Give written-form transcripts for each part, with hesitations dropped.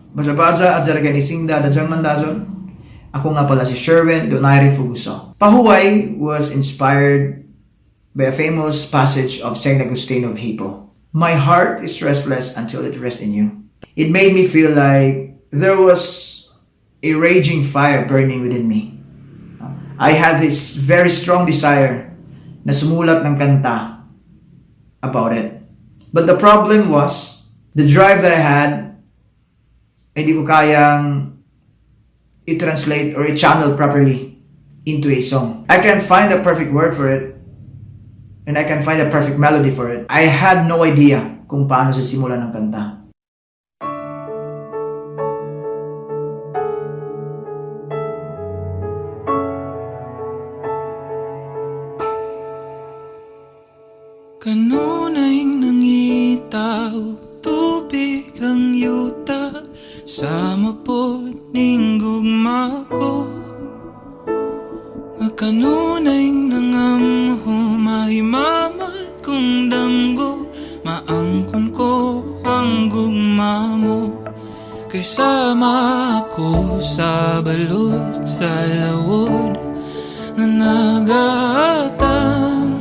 Baja-baja at Jaraganisingda da Mandajon. Ako nga pala si Sherwin Donaire Fuguso. Pahuway was inspired by a famous passage of Saint Augustine of Hippo. My heart is restless until it rests in you. It made me feel like there was a raging fire burning within me. I had this very strong desire na sumulat ng kanta about it. But the problem was, the drive that I had, hindi ko kayang i-translate or i-channel properly into a song. I can find a perfect word for it, and I can find a perfect melody for it. I had no idea kung paano simulan ng kanta. Kanunay nangitaw, tubig ang yuta, sama po ning gugma ko. Kanunay nangamho, mahimamat kong damgo, maangkon ko ang gugma mo. Kay sama ko sa balod, sa lawod na nagatang.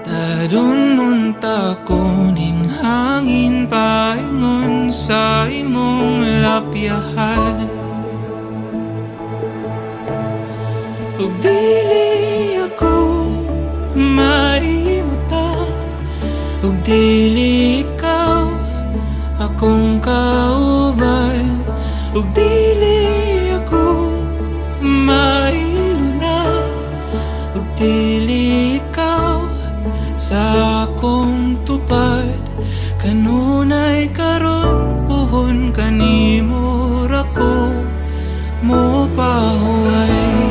Dadun munta ko ning hangin paingon sa imong lapyahan. Ug dili ako maimutan, ug dili ikaw akong kauban, ug dili ako mailuna, ug dili ikaw sa akong tupad. Kanunay karon puhon kanimo rako mo pahuway.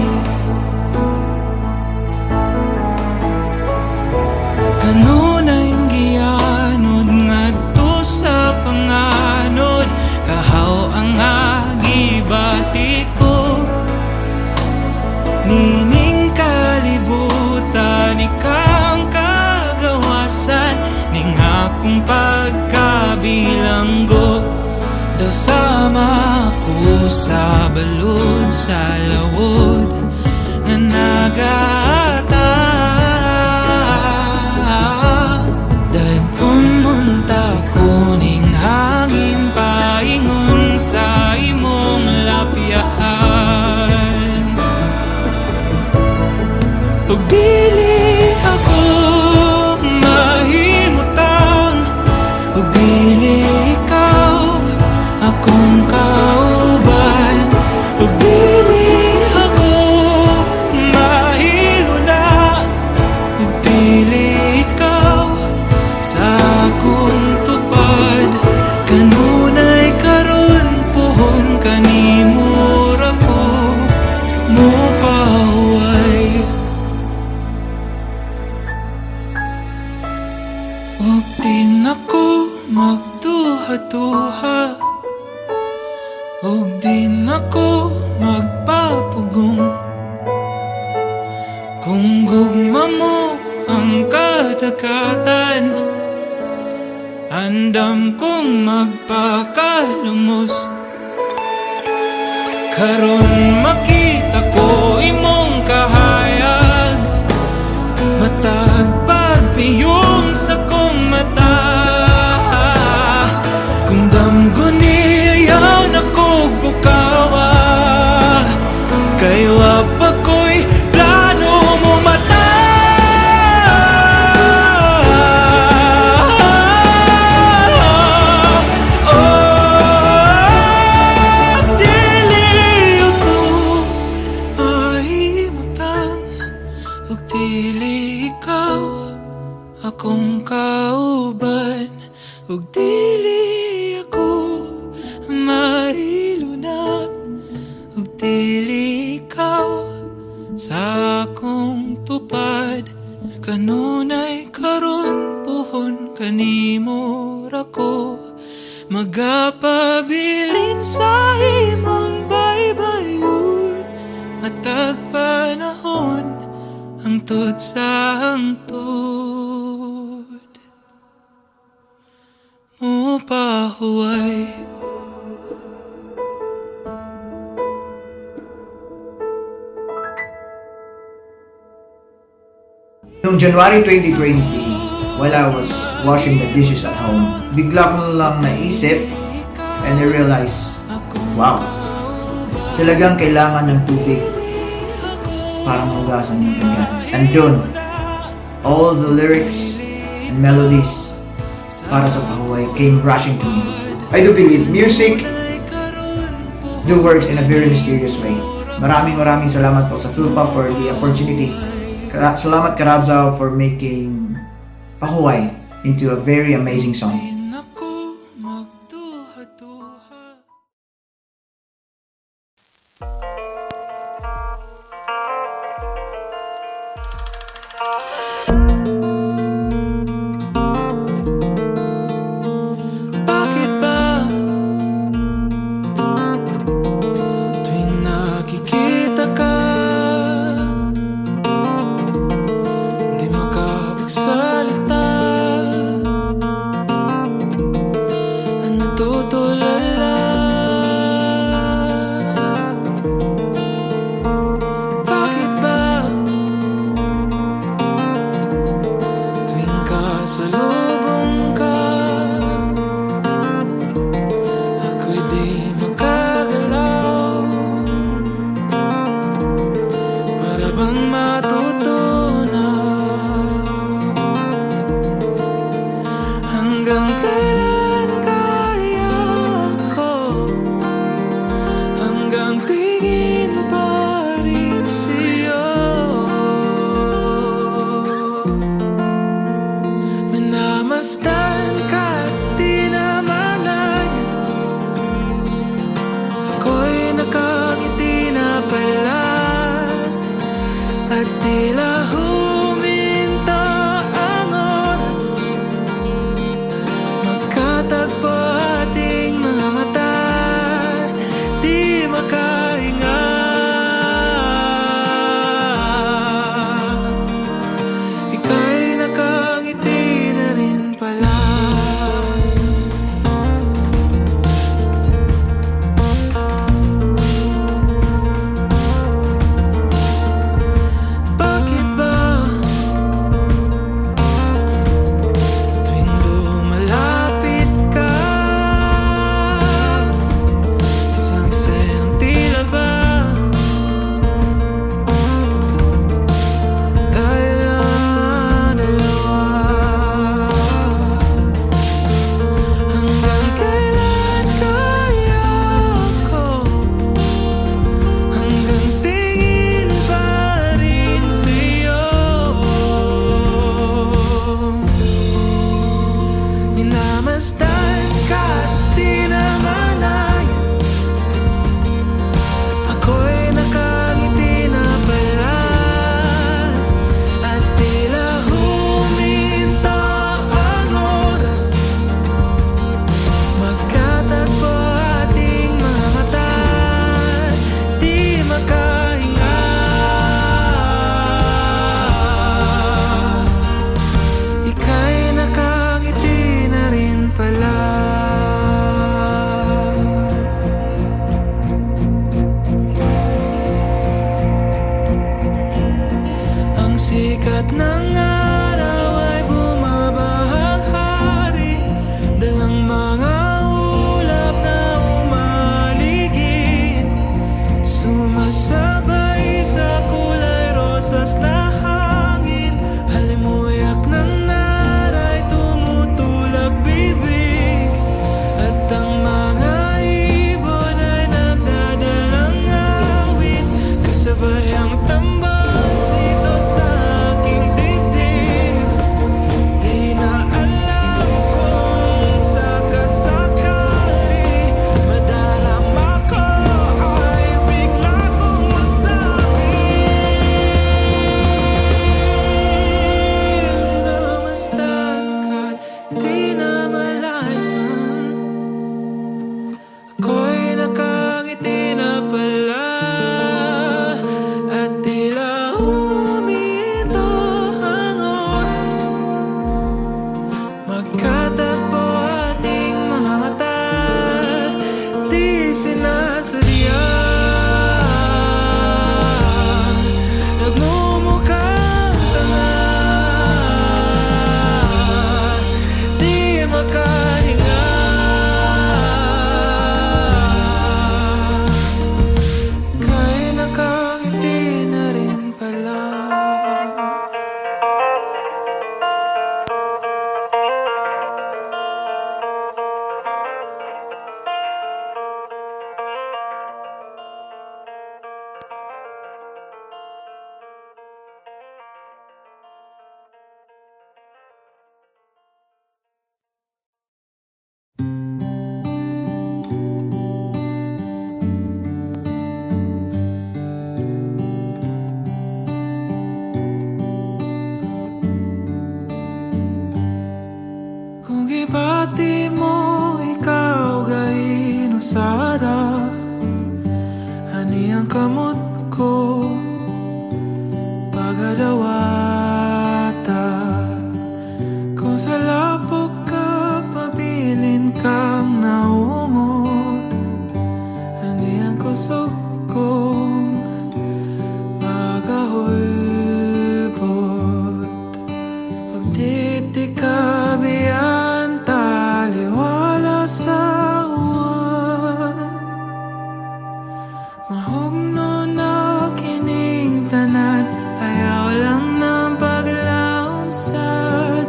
Kanunay gianod ngadto sa panganod, kahaw ang agibati ko. Nining kalibutan ikang kagawasan, ning akong pagkabilanggo. Daw sama ko sa balod, sa lawod na nagata. Dan pumunta ko ning hangin paingon sa imong lapyahan. Ug dili ako mahimutang, ug dili ikaw akong kauban, ug dili ako mahiluna, ug dili ikaw sa akong tupad. Kanunay karon puhon kanimo rako mo pahuway. Ug din ako magduha-duha, ug din ako magpapugong. Kung gugma mo ang kadagatan, andam kong magpakalumos. Karon makita ko imong kahayag, matag pagpiyong sa kong mata. Kung damgo niyaw na ko bukawa, kay wapa ko'y plano mo mata. Akong kauban, ug dili ako mailuna, ug dili ikaw sa akong tupad. Kanunay karon puhon kanimo rako, magapabilin sa imong baybayon. Matag panahon hangtod sa hangtod mo pa pahuway. Noong January 2020, while I was washing the dishes at home, bigla ko lang naisip and I realized, wow, talagang kailangan ng tubig para mahugasan yung pinggan. And doon, all the lyrics and melodies para sa pahuway came rushing to me. I do believe music do works in a very mysterious way. Maraming salamat po sa Philpa for the opportunity. Salamat Karadzaw for making pahuway into a very amazing song. Bakit ba tuwing nakikita ka di makapagsalita ang natutulala? Bakit ba tuwing kasalubong ka ako'y di makagalaw? Para bang matutunan hanggang kailan kaya ko, hanggang tingin pa rin sa'yo. Minamasdan ka at di namalayan, ako'y nakangiti na pala at tila huminto ang oras. Magkatagpo ating mga mata, di makahinga. Ika'y nakangiti na rin pala. Bakit ba tuwing lumalapit ka, isang ng tila ba dahil ang dalawa? Hanggang kailan kaya ko, hanggang tingin pa rin sa'yo? Minamasdan ka at di namalayan, ako'y nakangiti na pala at tila huminto ang oras. Magkatagpo ating mga mata, di makahinga. Ika'y nakangiti na rin pala. Ang sikat ng araw ay bumabahang hari, dalang mga ulap na umaligid, sumasabay sa kulay rosas na hangin. Halimuyak ng naray tumutulak bibig, at ang mga ibon ay nagdadalang awit, kasabay ang tambak dito sa aking dibdib. Di na alam kung sakasakali madarama ko ay bigla kong masabi. Namasdan ka at di namalayan, ako'y nakangiti na pala at tila huminto ang oras. Magkatagpo ating mga mata, sinasadya. Nagmumukhang tanga, di makahinga. Ika'y nakangiti na rin pala. Kung ibati mo ikaw gayon usara, ani ang kamot ko pagadawata. Kung sa lapok ka pabilin kang naungot, ani ang kusog kong magahulgot. Pagtitikabihan taliwala sa uwan, mahugno na kining tanan, ayaw lang ng paglaom sa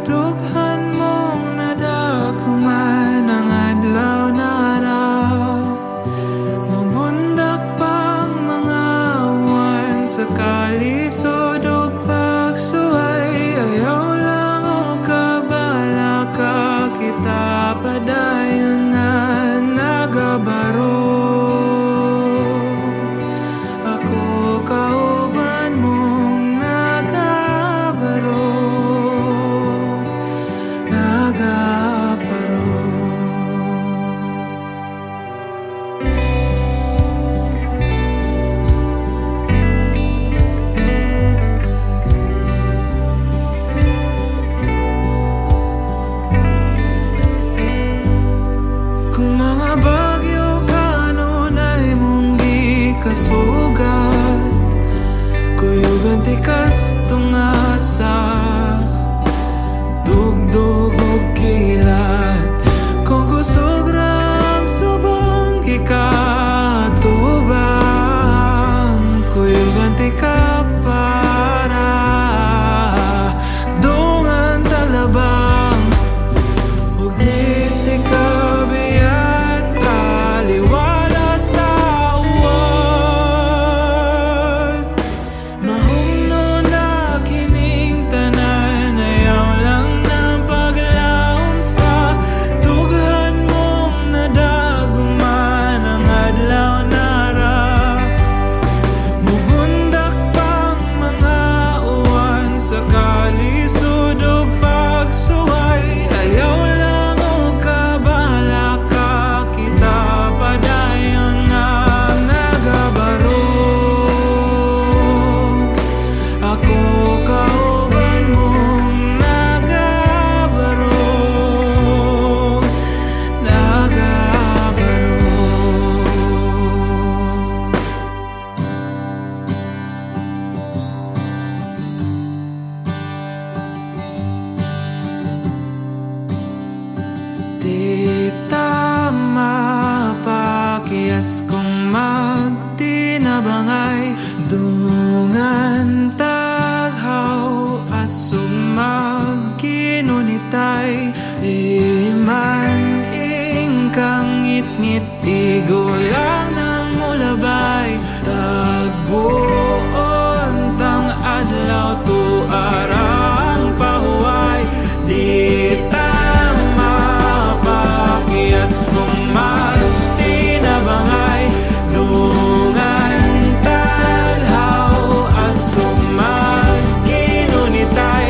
dughan mong nadakuman ang adlaw na araw. Mumundak pang mga uwan sa kalisod o pagsuway, ayaw lang o kabala ka kita padayon na nagabarog. Ako kauban mong nagabarog, nagabarog. Kung mga bagyo kanunay mong di kasugat, kuyugan tikas tungasa, dugdug ug kilat. Kung kusog rang subang ikatubang, kuyugan tika para dungan talabang. Ug di tikabihan taliwala sa uwan, mahumno na kining tanan, ayaw lang ng paglaom sa dughan mong nadaguman ang adlaw na araw. Mugundak pang mga uwan sa kalisod ug pagsuway, ayaw lang o kabala ka kita padayon na nagabarog. Ako kauban mong nagabarog, nagabarog. Di tama pakiyas kung magtinabangay, dungan taghaw asong magkinunitay. Di man ingkang ngit-ngit igo lang ng mulabay, tagbuon tang adlaw tuarang pahuway. Di tama pakiyas kung magtinabangay, dungan taghaw asong magkinunitay.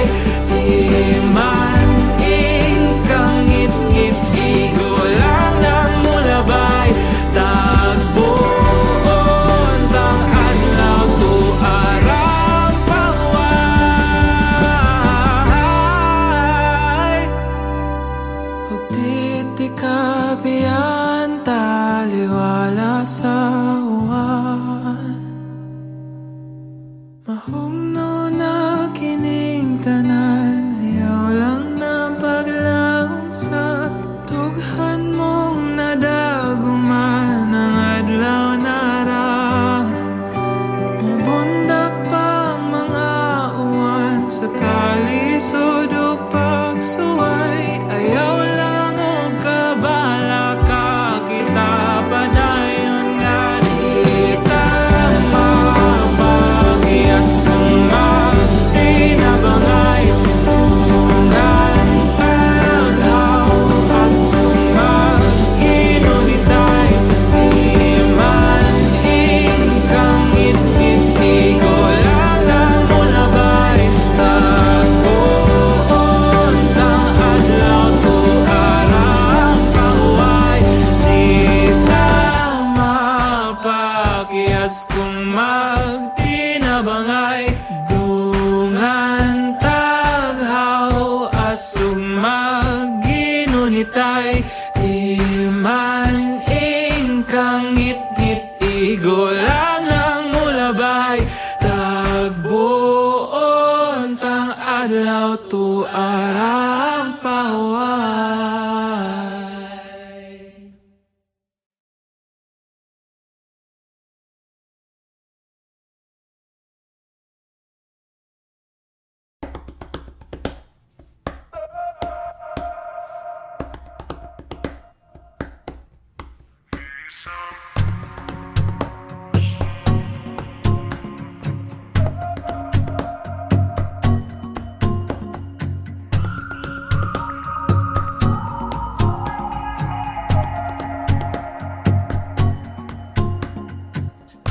Di man ingkang ngit-ngit igo lang ng mulabay, tagbuon tang adlaw tuarang pahuway.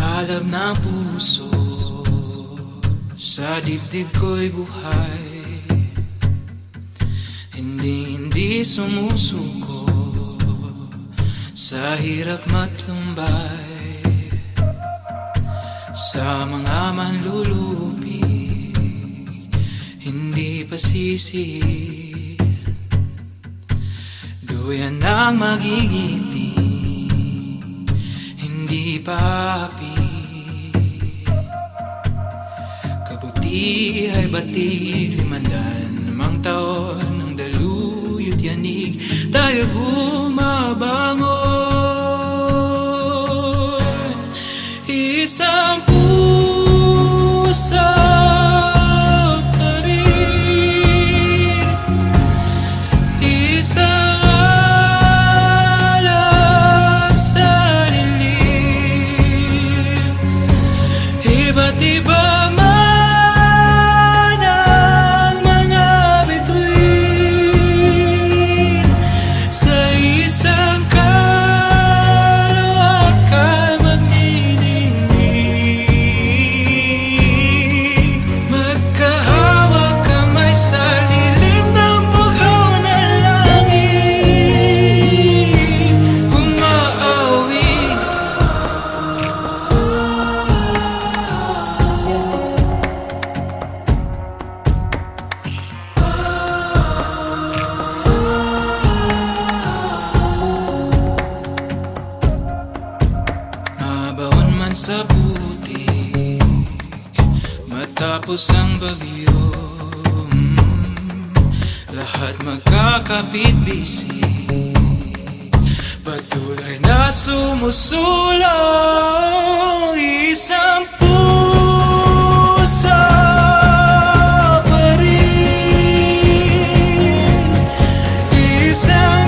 Alab ng puso, sa dibdib ko'y buhay. Hindi sumusuko sa hirap matlumbay. Sa mga manlulupi, hindi pasisi. Duyan ang magigiti, hindi papi. Kabuti ay batid, 500 taon ng daluyot yanig. Tayo bumabangon, isang puso pa rin, isang alab sa dilim. Iba't iba sa putik, matapos ang bagyo, lahat magkakabit-bisig, patuloy na sumusulong, isang puso pa rin, isang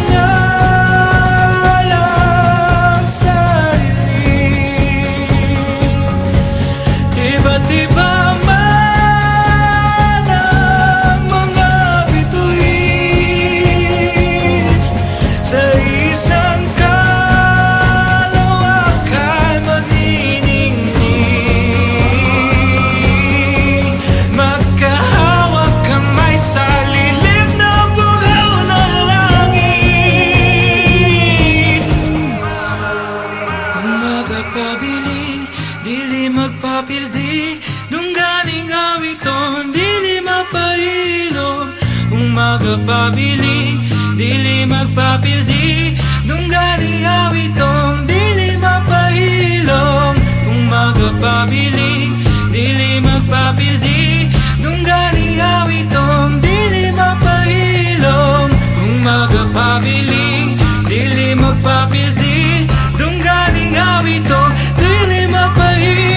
magpapildi, nung galing awiton, dili mapahilom. Umaga pabiling, dili magpapildi, nung galing awiton, dili mapahilom. Umaga pabiling, dili magpapildi, nung galing awiton, dili mapahilom. Umaga pabiling, dili magpapildi, nung galing awiton, dili mapahilom.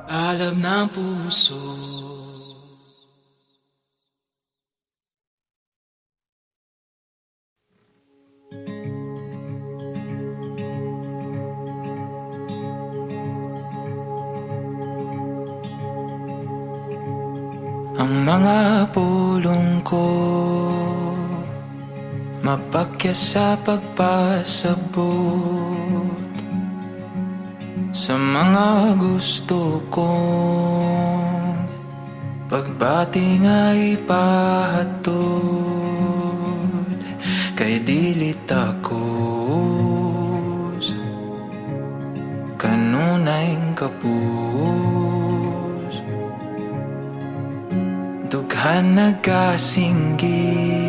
Alab ng puso. Ang mga pulong ko mapakya sa pagpasabot sa mga gusto kong pagbati nga ipahatod kay dili takos kanunayng kapus dughan nagasinggit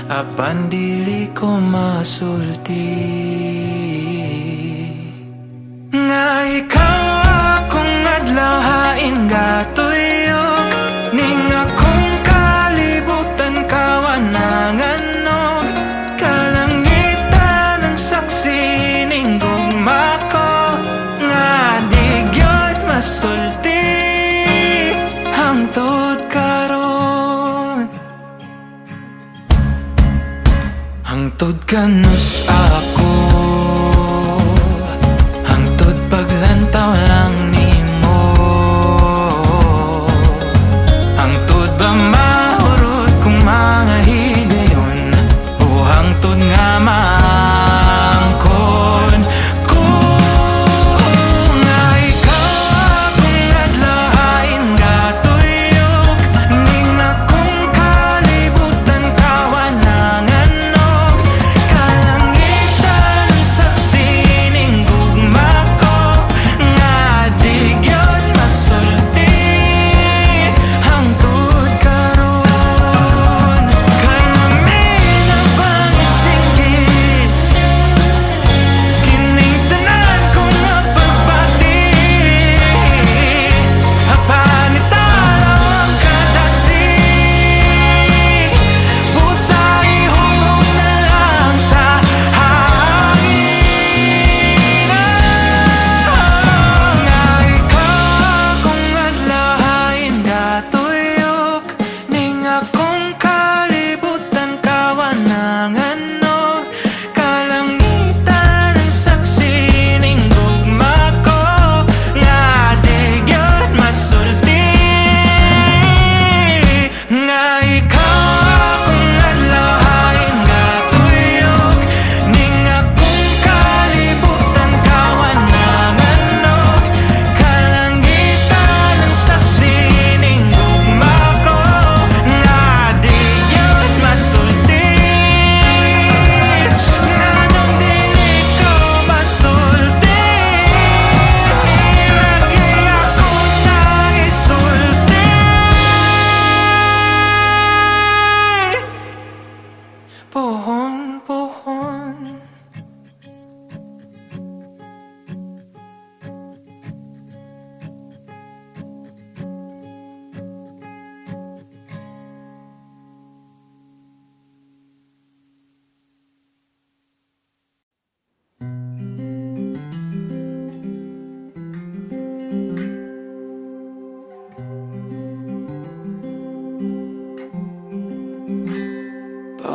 apan dili ko masulti nga ikaw akong adlahain gatuyok ning akong kalibutan kawananganog kalangitan ang saksi ning gugma ko nga digyod masulti hangtod karon hangtod kanus ako paglantaw lang nimo hangtod ba mahurot kung mga higayon o hangtod nga maangkon kung nga ikaw akong adlahain gatuyok ning akong kalibutan kawananganog kalangitan saksi ning gugma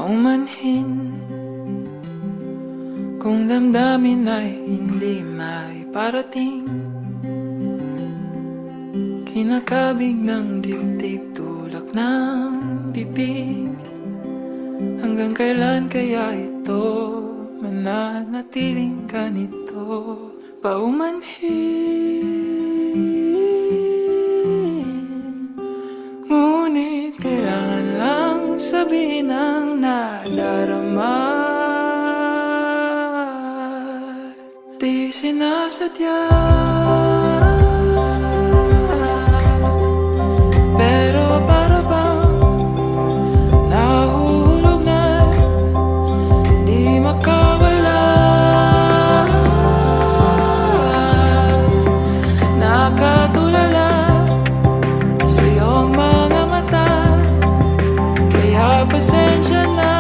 paumanhin kung damdamin ay hindi may parating kinakabig ng dibdib tulak ng bibig hanggang kailan kaya ito mananatiling ganito paumanhin ngunit kailangan lang sabihin ang nadarama di sinasadya pero para bang nahuhulog na di makawala nakatulala sa iyong mga mata kaya pasensya na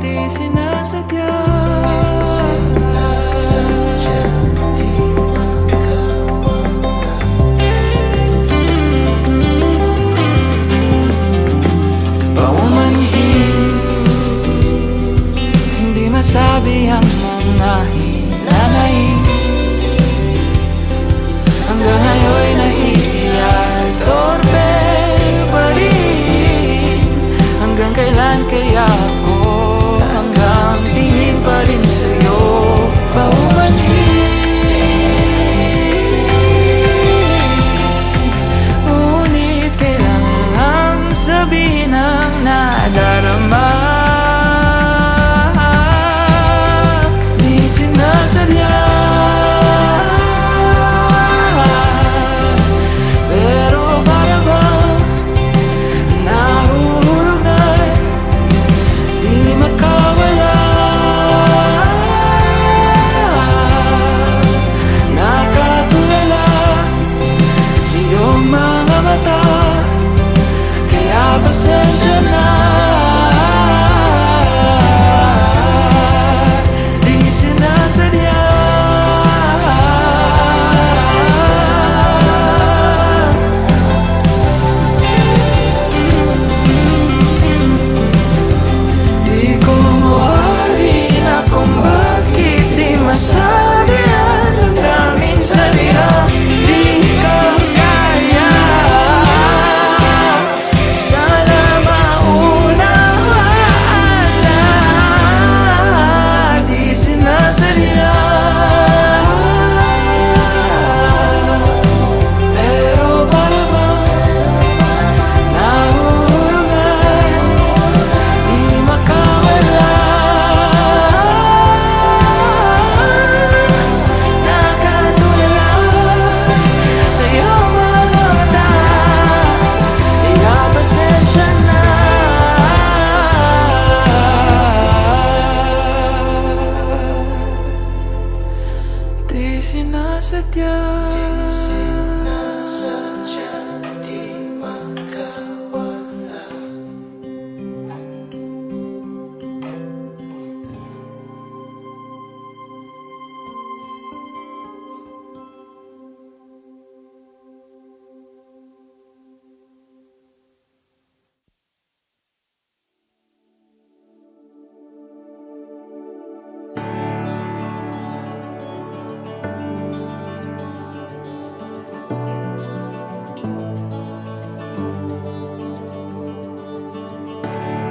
di sinasadya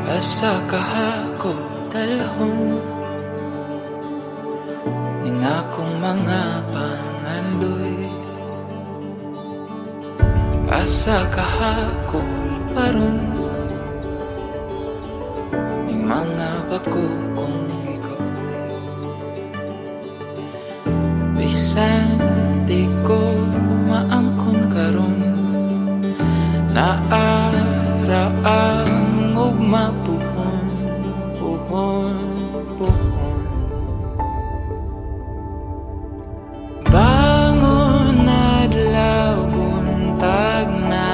asa kahako talahon ning akong mga pangandoy, asa kahako paron ning mga bako kong ikapoy. Bisan di ko maangkon karon, naaraang ugma puhon, puhon, puhon. Bangon adlaw buntag na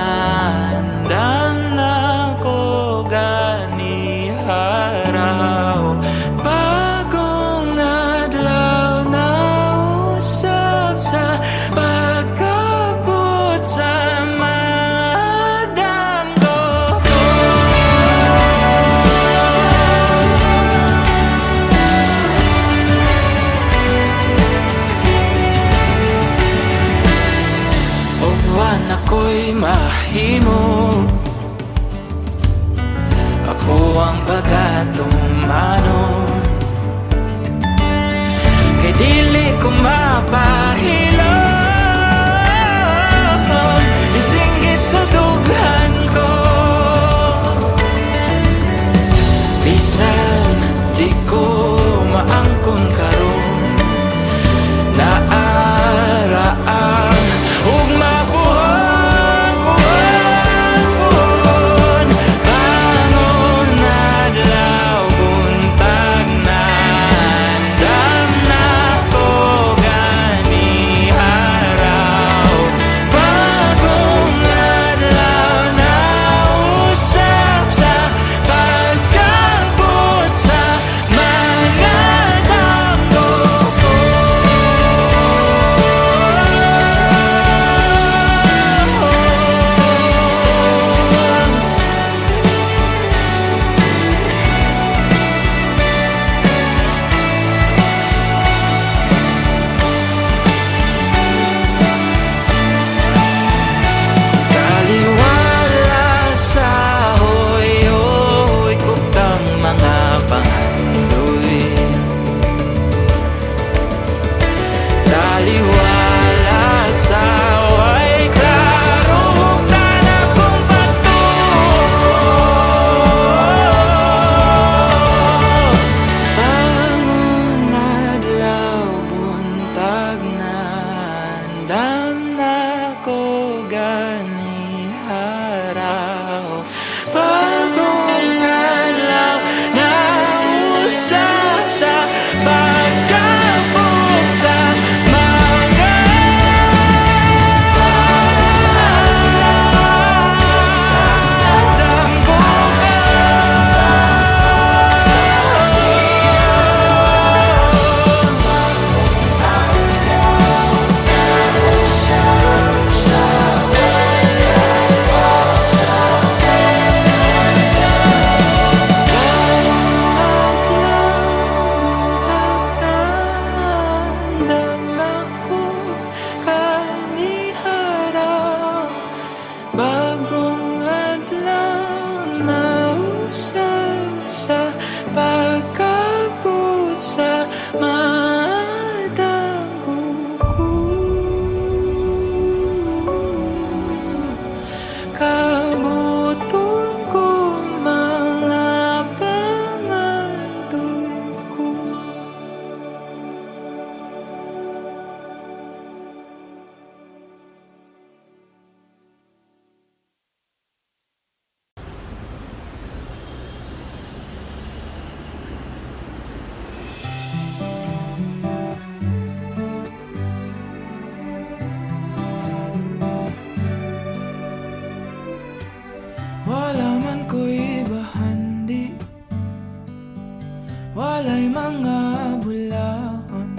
andam na ko gani haraw. Bagong adlaw na usap sa pagkabot sa ako'y mahimo, ako ang pagkatumano, kay dili ko mapahilo, isinggit sa dughan ko. Bisan di ko maangkon karon, naaraang ugma buhay. Wala man ko'y bahandi, walay mga bulaon,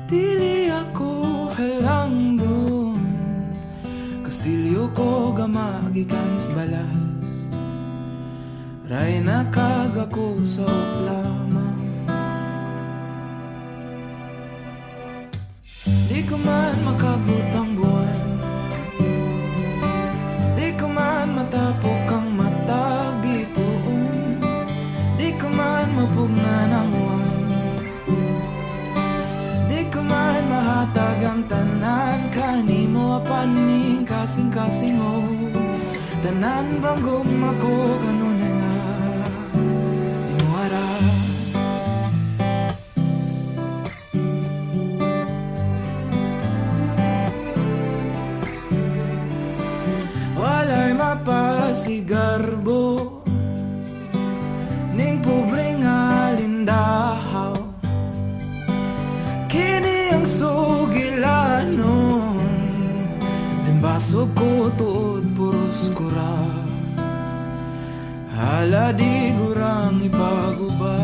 dili ako halang doon, kastilyo ko gamagikan sa balas, ray nakagako sa lamang. Di ko man makabot ang buwan, di ko man matapok ang matagi, mahatag ang tanan, kanimo apaning kasing-kasing o tanan bang gumako kanunay nga imuhara. Walay mapasigarbo ning pobre nga lindahaw, kini ang sugilanon, limbasog ko tuod puros kura, hala di gurang ipaguba.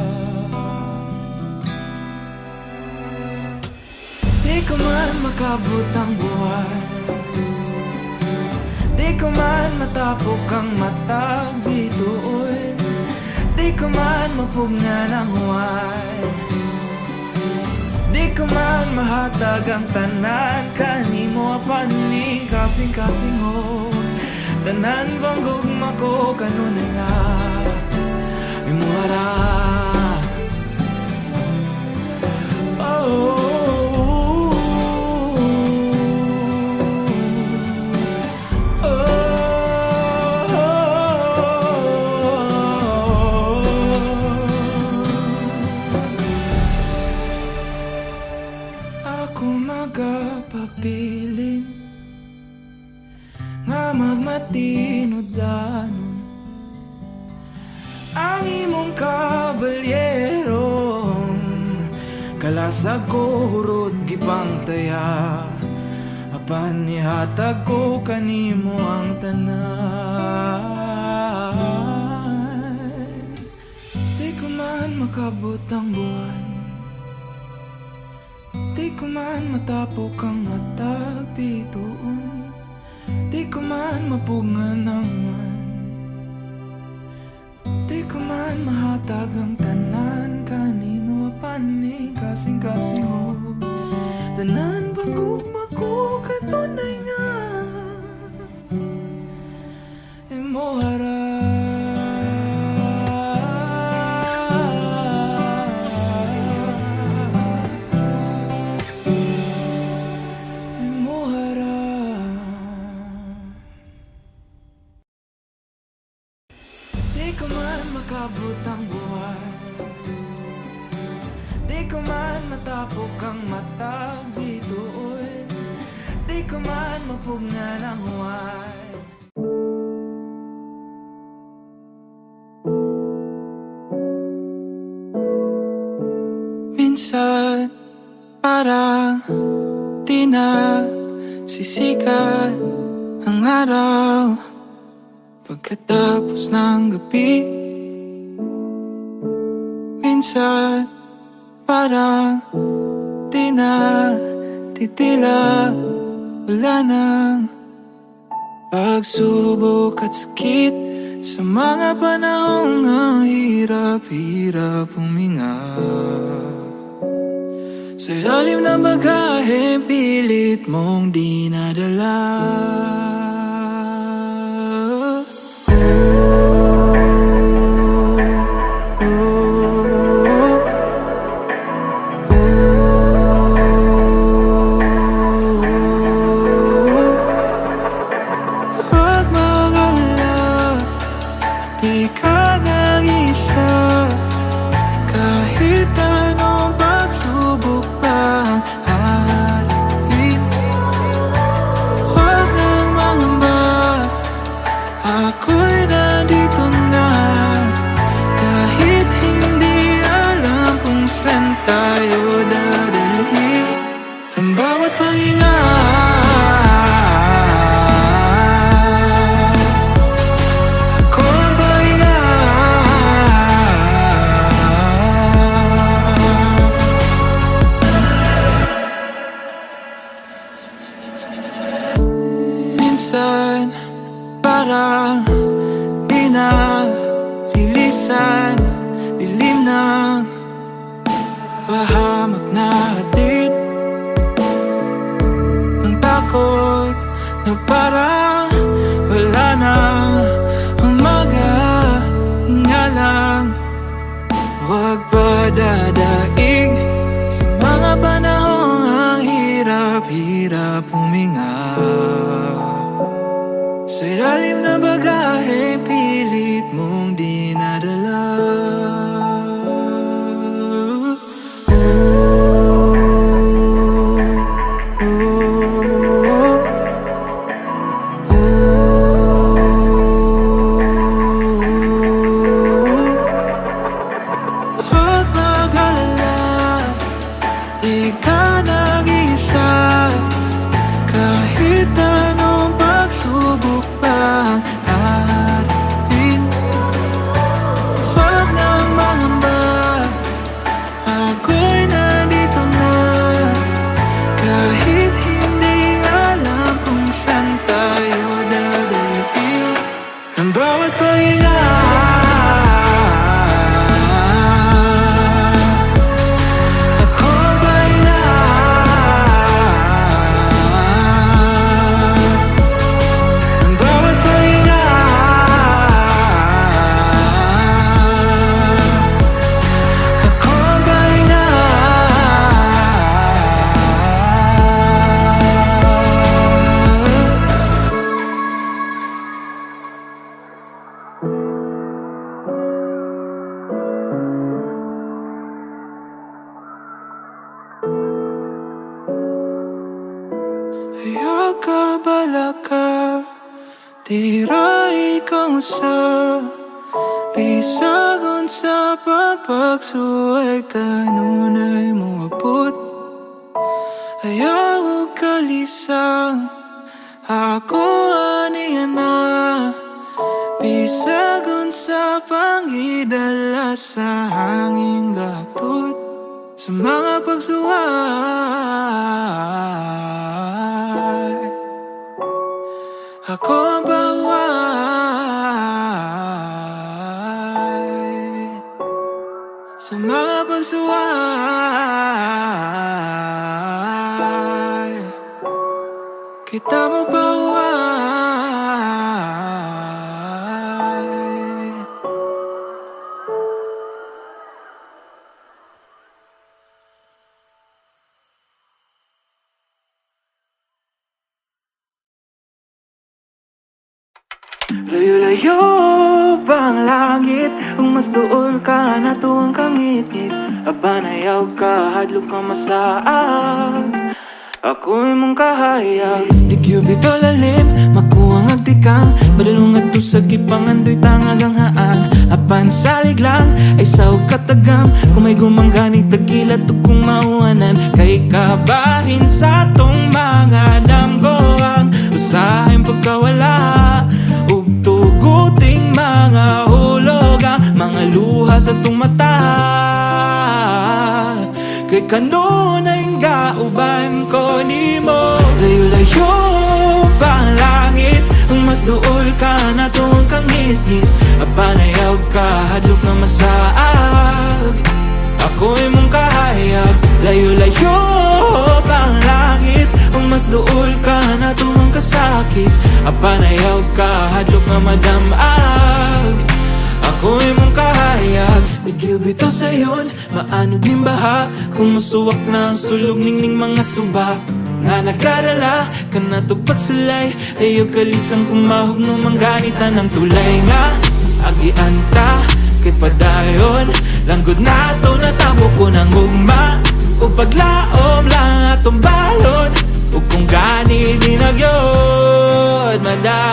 Di ko man makabot ang buhay, di ko man matapok ang matag bituoy, di ko man mapugnan ang huway, di ko man mahatag ang tanan, kanimo apaning kasing-kasing o tanan bang gugma ko kanunay nga imuhara. Oh, magapabilin nga magmatinodanon ang imong kabalyerong kalasag ko hurot gipang taya, apan nihatag ko kanimo ang tanan. Di ko man makabot ang buwan, di ko man matapok ang matag bituon, di ko man mapungan ang man, di ko man mahatag ang tanan, kanimo apaning kasing-kasing o tanan bang gugma ko kanunay nga imuhara. Di ko man makabot ang buhay, di ko man matapok ang matag bituoy, di ko man mapugnan ang huway. Minsan parang di na sisikat ang araw pagkatapos ng gabi. Minsan parang di na titila, wala nang pagsubok at sakit sa mga panahong ang hirap-hirap huminga. Sa ilalim ng bagahe, pilit mong dinadala. Minsan parang di na lilisan, dilim na pahamak na hatid ang takot na parang wala na umaga. Hinga lang, huwag padadaig sa mga panahong ang hirap mahirap huminga. Sa ilalim na bagahe, pilit mong dinadala. Balaka, tira ikaw sa pisagon sa papagsuway kanunay mo abot. Ayaw kalisang ako aniya na pisagon sa pangidala sa hanging gatod sa mga pagsuway. Ako ang baway sa mga pagsuway. Kita mo baway. Layo-layo bang langit, kung mas dool ka na tuwang kangitid. Abanayaw ka, hadlok ka masaag, ako'y mong kahayag. Di kyubito lalim, makuwang agtikang, padalungan to sa kipangan, do'y tangagang haan. Apan salig lang, ay saog katagam, kung may gumanggani tagilat o kung mauanan. Kay kabahin sa tong mga damgoang, usahin pagkawala, tuguting mga hulog, mga luha sa tong mata. Kay kanunay gauban ko ni mo. Layo-layo pa ang langit, kung mas dool ka na tuwang kangit-ngit. Abanayaw ka, hadlok na masaag, ako'y mong kahayag. Layo-layo pa ang langit, kung mas dool ka na tuwang kasakit. Abanayaw ka, hadlok na madamag, ako'y mong kahayag. Bigyo-bito sayon, maanod ning baha, kung masuwak na ang sulog ningning mga suba. Nga nagkarala, kanatog pagsulay, ayaw kalisang kumahog no mangganitan ng tulay. Nga, agianta, kay padayon, langgod na to natabo ko ng ugma. O paglaom lang atong balod, o kung gani dinagyod mada.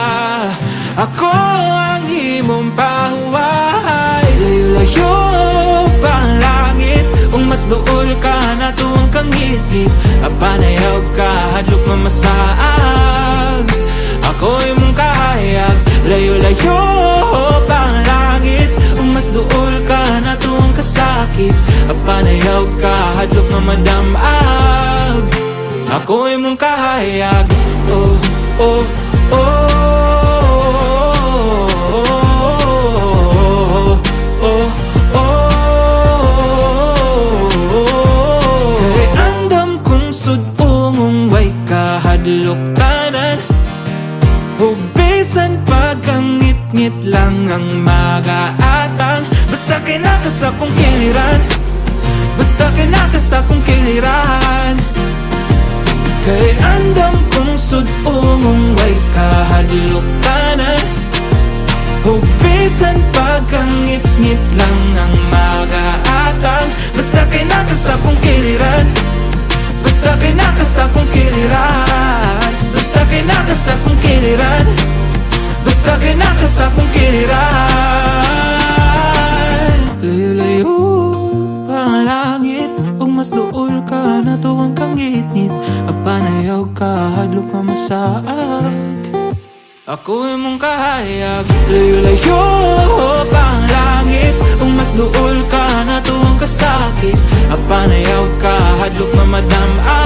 Ako ang himong pahuway. Layo-layo pa ang langit, kung mas dool ka na tuwang kangit-ngit. Abanayaw ka, hadlok mamasaag, ako'y mong kahayag. Layo-layo pa ang langit, kung mas dool ka na tuwang kasakit. Abanayaw ka, hadlok mamadamag, ako'y mong kahayag. Oh, oh, oh. Lokanan, hubisan pagkangit-ngit lang ang mag-aatang. Basta kay nakas akong kiliran, basta kay nakas akong kiliran. Kay andam kong sudumong way kahadlok kanan, ug bisan pagkangit-ngit lang ang magaatang. Basta kay nakasakong kiliran, basta kay nakasakong kiliran, basta kay nakasakong kiliran, basta kay nakasakong kiliran. Layo-layo pa ang langit, ug mas duol ka na tuwang kang ngit-ngit. Apanayaw ka, hadlok ka masaag, ako imong kahayag. Layo-layo pa ang langit, ug mas duol ka na tuwang kasakit. Apanayaw ka, hadlok na madam-a.